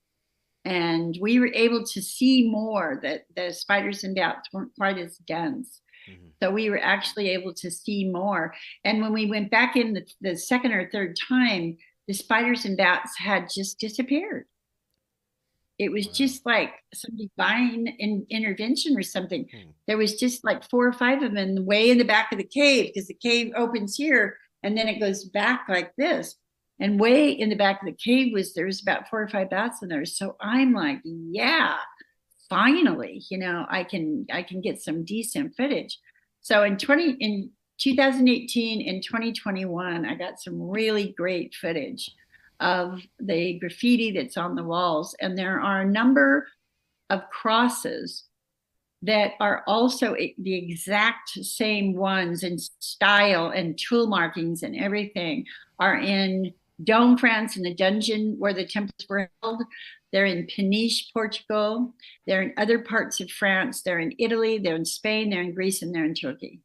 And we were able to see more, that the spiders and bats weren't quite as dense. Mm-hmm. So we were actually able to see more. And when we went back in the second or third time, the spiders and bats had just disappeared. It was just like some divine intervention or something. There was just like 4 or 5 of them way in the back of the cave, because the cave opens here and then it goes back like this. And way in the back of the cave there was about 4 or 5 bats in there. So I'm like, yeah, finally, I can get some decent footage. So in 2018 and 2021, I got some really great footage of the graffiti that's on the walls. And there are a number of crosses that are also the exact same ones in style and tool markings and everything are in Dome, France, in the dungeon where the Templars were held. They're in Peniche, Portugal. They're in other parts of France. They're in Italy. They're in Spain. They're in Greece, and they're in Turkey.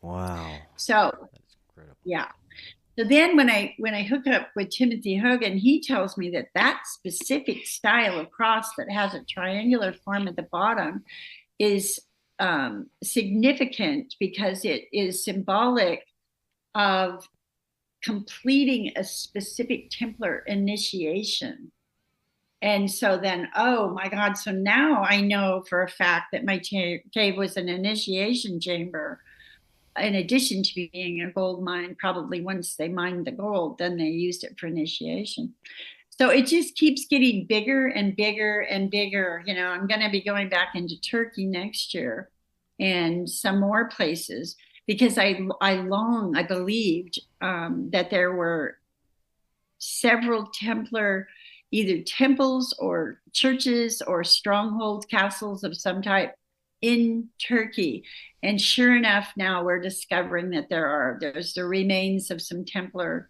Wow. So, that's incredible. Yeah. So then when I hook up with Timothy Hogan, he tells me that specific style of cross that has a triangular form at the bottom is significant because it is symbolic of completing a specific Templar initiation. And so then, oh my God, so now I know for a fact that my cave was an initiation chamber. In addition to being a gold mine, probably once they mined the gold, then they used it for initiation. So it just keeps getting bigger and bigger and bigger. I'm going to be going back into Turkey next year and some more places, because I believed that there were several Templar, either temples or churches or stronghold castles of some type in Turkey. And sure enough, now we're discovering that there's the remains of some Templar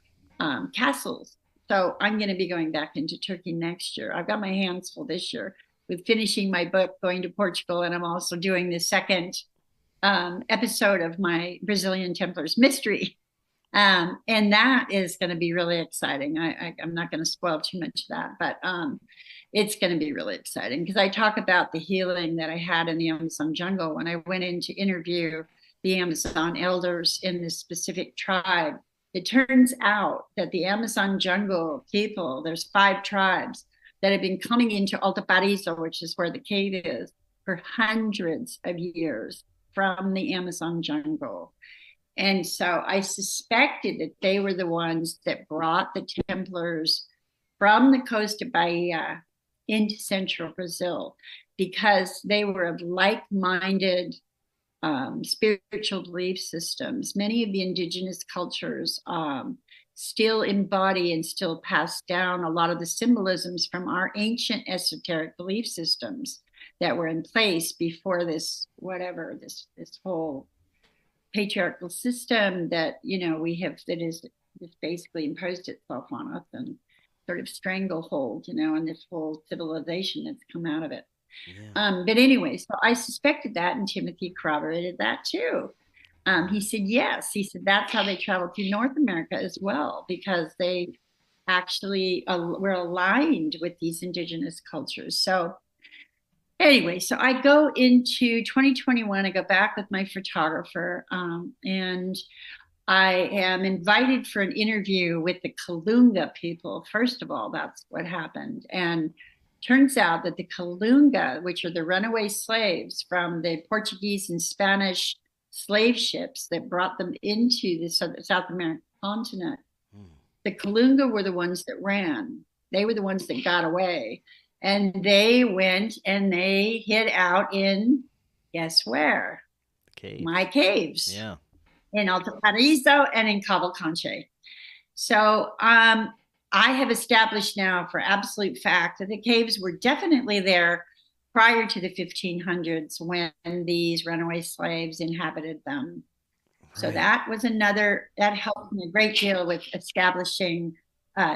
castles. So I'm going to be going back into Turkey next year. I've got my hands full this year with finishing my book, going to Portugal, and I'm also doing the second episode of my Brazilian Templars mystery. And that is going to be really exciting. I'm not going to spoil too much of that, but it's going to be really exciting because I talk about the healing that I had in the Amazon jungle when I went in to interview the Amazon elders in this specific tribe. It turns out that the Amazon jungle people, there's 5 tribes that have been coming into Alto Paraíso, which is where the cave is, for hundreds of years from the Amazon jungle. And so I suspected that they were the ones that brought the Templars from the coast of Bahia into central Brazil, because they were of like-minded spiritual belief systems. Many of the indigenous cultures still embody and still pass down a lot of the symbolisms from our ancient esoteric belief systems that were in place before this whole patriarchal system that we have, that is just basically imposed itself on us and sort of stranglehold, you know, and this whole civilization that's come out of it. Yeah. But anyway, so I suspected that, and Timothy corroborated that too. He said, yes. He said, that's how they traveled through North America as well, because they actually were aligned with these indigenous cultures. So anyway, so I go into 2021, I go back with my photographer, and I am invited for an interview with the Kalunga people. First of all, that's what happened. And turns out that the Kalunga, which are the runaway slaves from the Portuguese and Spanish slave ships that brought them into the South American continent, the Kalunga were the ones that ran. They were the ones that got away. And they went and they hid out in, guess where? My caves. Yeah. In Alto Paraíso and in Cavalcanche. So I have established now for absolute fact that the caves were definitely there prior to the 1500s when these runaway slaves inhabited them. Right. So that was that helped me a great deal with establishing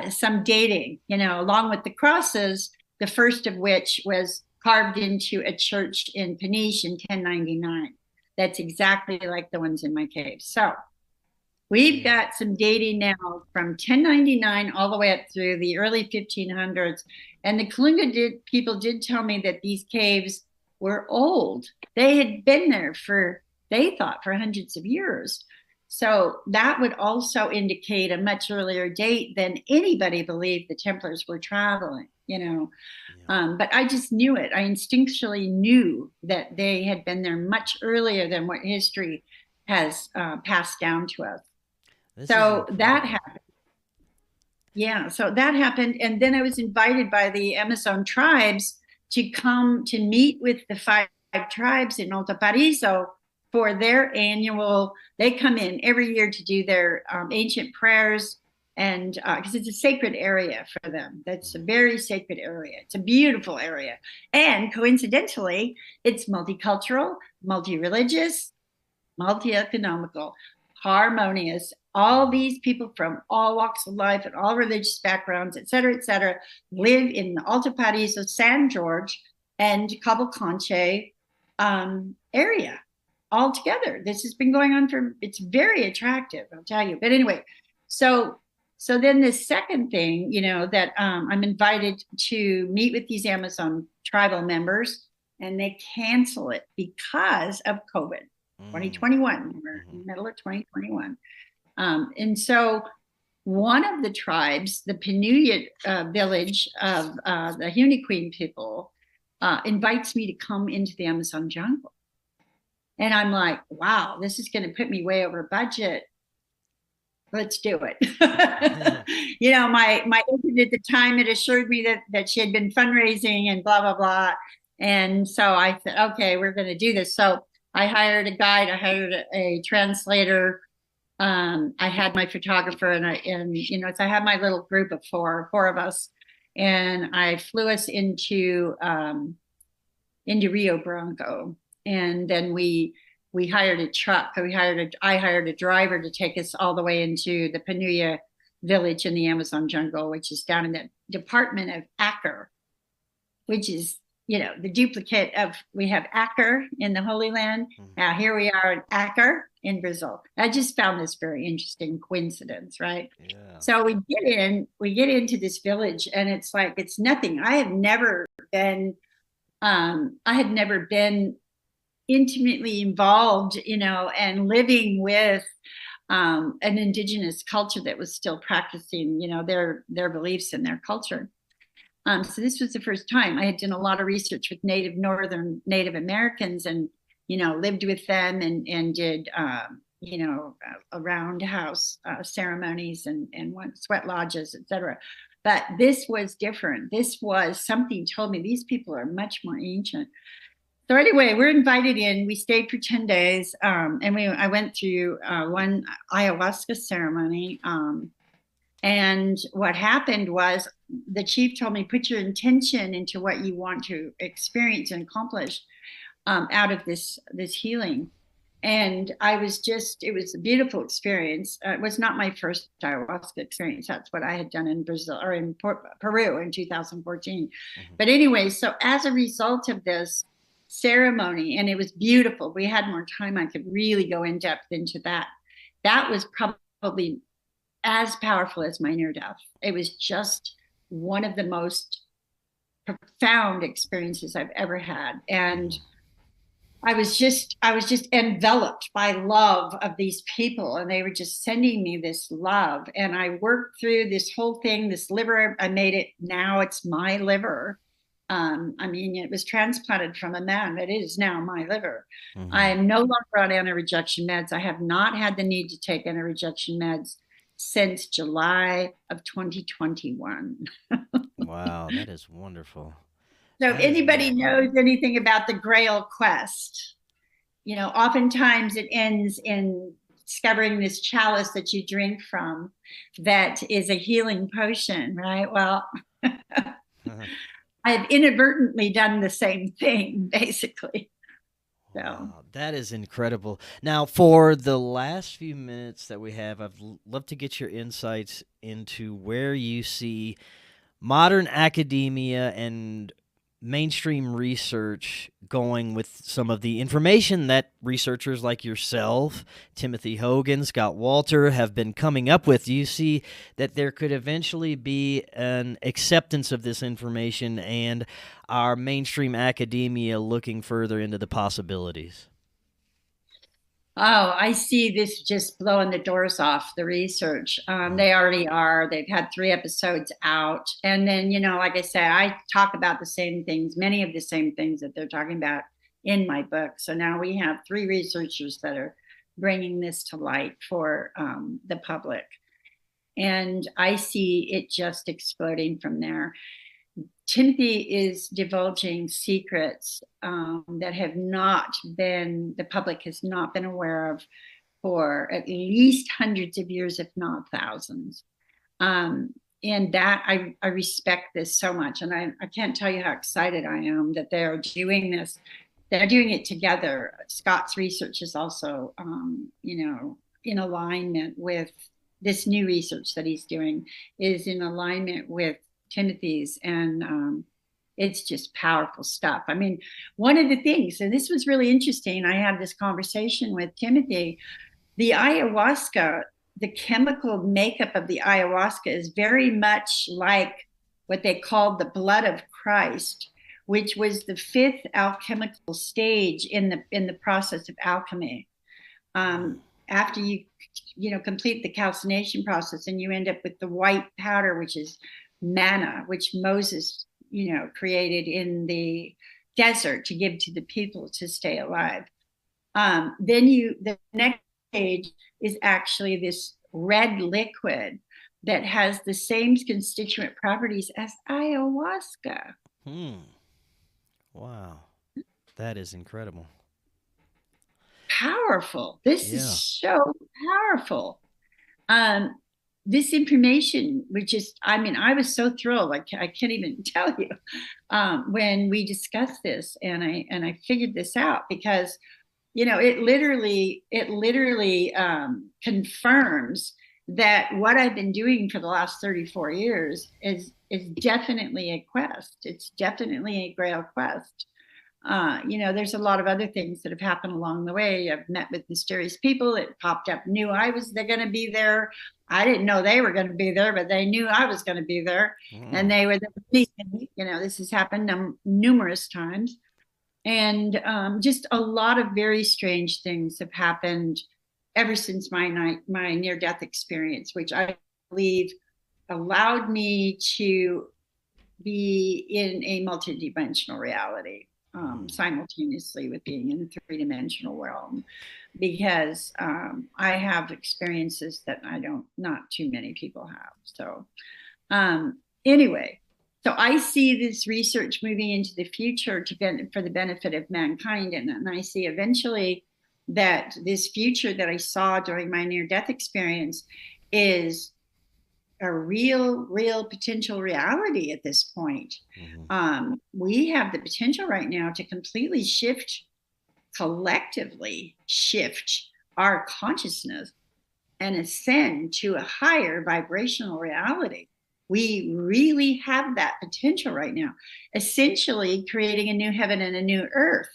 some dating, you know, along with the crosses, the first of which was carved into a church in Peniche in 1099. That's exactly like the ones in my cave. So we've got some dating now from 1099 all the way up through the early 1500s. And the Kalunga people did tell me that these caves were old. They had been there they thought, for hundreds of years. So that would also indicate a much earlier date than anybody believed the Templars were traveling, you know. But I just knew it. I instinctually knew that they had been there much earlier than what history has passed down to us. So that happened. Yeah, so that happened. And then I was invited by the Amazon tribes to come to meet with the 5 tribes in Alto Paraíso for their annual, they come in every year to do their ancient prayers, and because it's a sacred area for them. That's a very sacred area. It's a beautiful area. And coincidentally, it's multicultural, multi-religious, multi-economical, harmonious. All these people from all walks of life and all religious backgrounds, et cetera, live in the Alto Paraíso, San George, and Cavalcanche area all together. This has been going on it's very attractive, I'll tell you. But anyway, so then the second thing, you know, that I'm invited to meet with these Amazon tribal members, and they cancel it because of COVID, 2021. We're in the middle of 2021. And so one of the tribes, the Pinuya village of the Uniqueen people, invites me to come into the Amazon jungle. And I'm like, wow, this is going to put me way over budget. Let's do it. You know, my agent at the time had assured me that she had been fundraising and blah, blah, blah. And so I said, okay, we're going to do this. So I hired a guide. I hired a translator. I had my photographer, and you know, so I had my little group of four of us, and I flew us into Rio Branco, and then we hired a truck. I hired a driver to take us all the way into the Pinuya village in the Amazon jungle, which is down in the department of Acre, which is, you know, the duplicate of, we have Acre in the Holy Land. Now here we are in Acre in Brazil. I just found this very interesting coincidence, right? Yeah. So we get into this village, and it's like, it's nothing. I had never been intimately involved, you know, and living with an indigenous culture that was still practicing, you know, their beliefs and their culture. So this was the first time. I had done a lot of research with Northern Native Americans, and, you know, lived with them and did, you know, roundhouse ceremonies and sweat lodges, etc. But this was different. This was something told me these people are much more ancient. So anyway, we're invited in. We stayed for 10 days, and I went through one ayahuasca ceremony. And what happened was the chief told me, put your intention into what you want to experience and accomplish out of this healing. And it was a beautiful experience. It was not my first ayahuasca experience. That's what I had done in Brazil or in Peru in 2014. Mm-hmm. But anyway, so as a result of this ceremony, and it was beautiful, we had more time, I could really go in depth into that. That was probably as powerful as my near death. It was just one of the most profound experiences I've ever had. And I was just enveloped by love of these people, and they were just sending me this love. And I worked through this whole thing, this liver, I made it, now it's my liver. I mean, it was transplanted from a man, but it is now my liver. Mm-hmm. I am no longer on anti-rejection meds. I have not had the need to take anti-rejection meds since July of 2021. Wow, that is wonderful. So if anybody knows anything about the Grail quest, oftentimes it ends in discovering this chalice that you drink from that is a healing potion, right? Well, I've inadvertently done the same thing, basically. So wow, that is incredible. Now, for the last few minutes that we have, I'd love to get your insights into where you see modern academia and mainstream research going with some of the information that researchers like yourself, Timothy Hogan, Scott Walter, have been coming up with. Do you see that there could eventually be an acceptance of this information and our mainstream academia looking further into the possibilities? Oh, I see this just blowing the doors off the research. They already are. They've had 3 episodes out. And then, like I said, I talk about the same things, many of the same things that they're talking about in my book. So now we have 3 researchers that are bringing this to light for the public. And I see it just exploding from there. Timothy is divulging secrets that the public has not been aware of for at least hundreds of years, if not thousands. And that I respect this so much. And I can't tell you how excited I am that they're doing this. They're doing it together. Scott's research is also, in alignment with this new research that he's doing is in alignment with Timothy's, and it's just powerful stuff. I mean, one of the things, and this was really interesting, I had this conversation with Timothy, the ayahuasca, the chemical makeup of the ayahuasca is very much like what they called the blood of Christ, which was the 5th alchemical stage in the process of alchemy. After you complete the calcination process, and you end up with the white powder, which is manna, which Moses, created in the desert to give to the people to stay alive. Then the next stage is actually this red liquid that has the same constituent properties as ayahuasca. Wow, that is incredible. Powerful. This is so powerful. This information, which is, I was so thrilled. I can't even tell you when we discussed this, and I figured this out because, it literally confirms that what I've been doing for the last 34 years is definitely a quest. It's definitely a Grail quest. There's a lot of other things that have happened along the way. I've met with mysterious people. It popped up, knew they're going to be there. I didn't know they were going to be there, but they knew I was going to be there. And they were there. This has happened numerous times. And just a lot of very strange things have happened ever since my near-death experience, which I believe allowed me to be in a multidimensional reality. Simultaneously with being in the 3-dimensional realm, because I have experiences that not too many people have. So anyway, so I see this research moving into the future for the benefit of mankind, and I see eventually that this future that I saw during my near-death experience is a real potential reality at this point. We have the potential right now to completely shift collectively shift our consciousness and ascend to a higher vibrational reality. We really have that potential right now, essentially creating a new heaven and a new earth,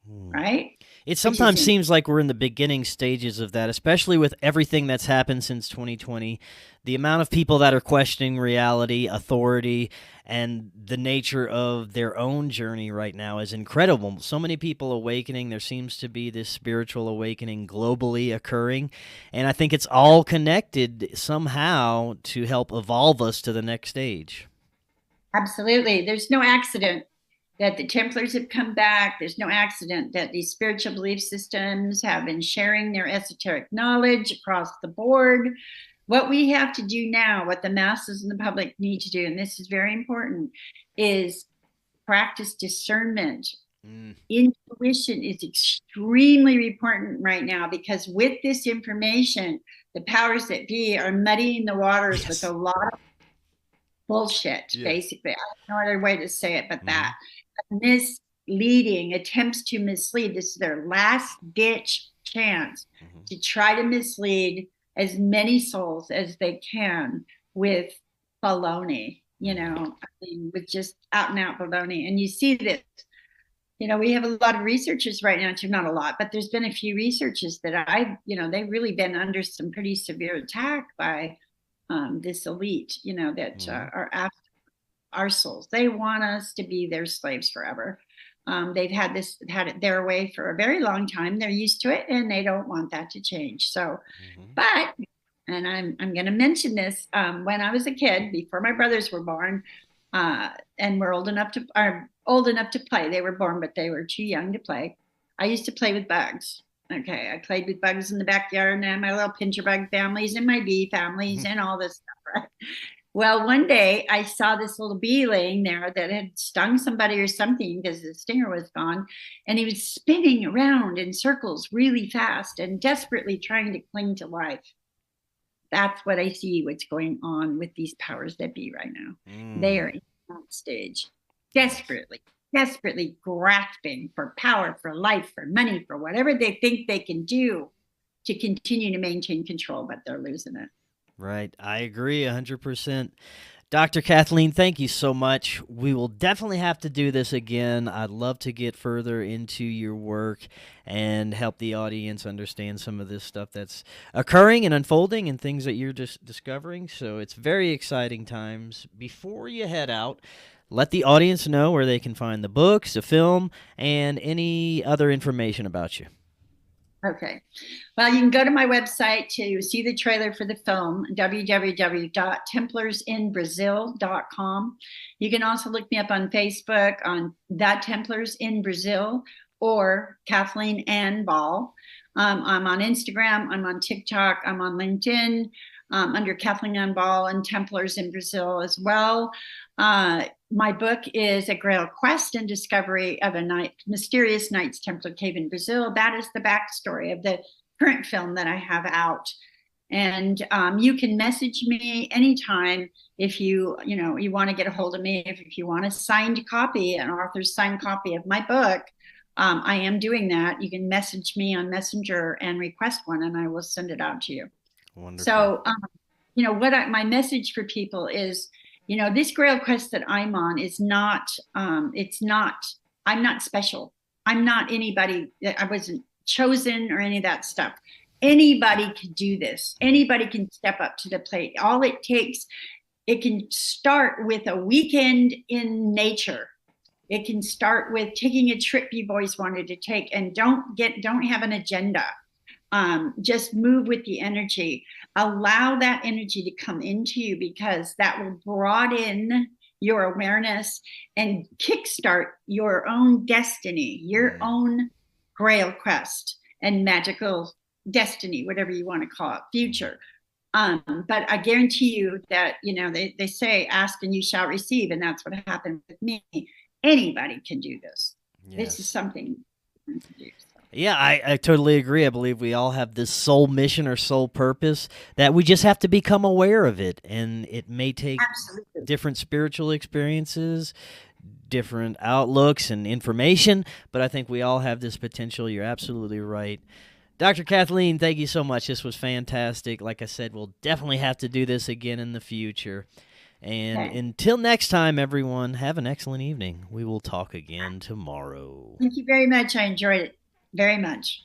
right? It sometimes seems like we're in the beginning stages of that, especially with everything that's happened since 2020. The amount of people that are questioning reality, authority, and the nature of their own journey right now is incredible. So many people awakening. There seems to be this spiritual awakening globally occurring, and I think it's all connected somehow to help evolve us to the next stage. Absolutely. There's no accident that the Templars have come back. There's no accident that these spiritual belief systems have been sharing their esoteric knowledge across the board. What we have to do now, what the masses and the public need to do, and this is very important, is practice discernment. Intuition is extremely important right now, because with this information, the powers that be are muddying the waters with a lot of bullshit, basically. I have no other way to say it but that. Misleading, attempts to mislead. This is their last ditch chance to try to mislead as many souls as they can with baloney, with just out and out baloney. And you see this, we have a lot of researchers right now, too, not a lot, but there's been a few researchers that they've really been under some pretty severe attack by this elite, that are after our souls. They want us to be their slaves forever. They've had it their way for a very long time. They're used to it, and they don't want that to change. So, but, and I'm going to mention this, when I was a kid, before my brothers were born, and were old enough to play. They were born, but they were too young to play. I used to play with bugs. Okay, I played with bugs in the backyard, and I had my little pincher bug families and my bee families and all this stuff, right? Well, one day I saw this little bee laying there that had stung somebody or something, because the stinger was gone, and he was spinning around in circles really fast and desperately trying to cling to life. That's what I see what's going on with these powers that be right now. They are in that stage, desperately grasping for power, for life, for money, for whatever they think they can do to continue to maintain control, but they're losing it. Right. I agree 100%. Dr. Kathleen, thank you so much. We will definitely have to do this again. I'd love to get further into your work and help the audience understand some of this stuff that's occurring and unfolding and things that you're just discovering. So it's very exciting times. Before you head out, let the audience know where they can find the books, the film, and any other information about you. Okay. Well, you can go to my website to see the trailer for the film, www.templarsinbrazil.com. You can also look me up on Facebook on That Templars in Brazil or Kathleen Ann Ball. I'm on Instagram. I'm on TikTok. I'm on LinkedIn under Kathleen Ann Ball and Templars in Brazil as well. My book is A Grail Quest and Discovery of a Mysterious Knights Templar Cave in Brazil. That is the backstory of the current film that I have out. And you can message me anytime if you want to get a hold of me. If you want a signed copy, an author's signed copy of my book, I am doing that. You can message me on Messenger and request one, and I will send it out to you. Wonderful. So, my message for people is, this Grail Quest that I'm on is not, I'm not special. I'm not anybody. I wasn't chosen or any of that stuff. Anybody can do this. Anybody can step up to the plate. All it takes, it can start with a weekend in nature. It can start with taking a trip you've always wanted to take, and don't have an agenda. Just move with the energy. Allow that energy to come into you, because that will broaden your awareness and kickstart your own destiny, your own Grail Quest and magical destiny, whatever you want to call it, future. But I guarantee you that, they say, ask and you shall receive. And that's what happened with me. Anybody can do this. Yes. This is something you can do. Yeah, I totally agree. I believe we all have this soul mission or soul purpose that we just have to become aware of it. And it may take different spiritual experiences, different outlooks and information, but I think we all have this potential. You're absolutely right. Dr. Kathleen, thank you so much. This was fantastic. Like I said, we'll definitely have to do this again in the future. And until next time, everyone, have an excellent evening. We will talk again tomorrow. Thank you very much. I enjoyed it very much.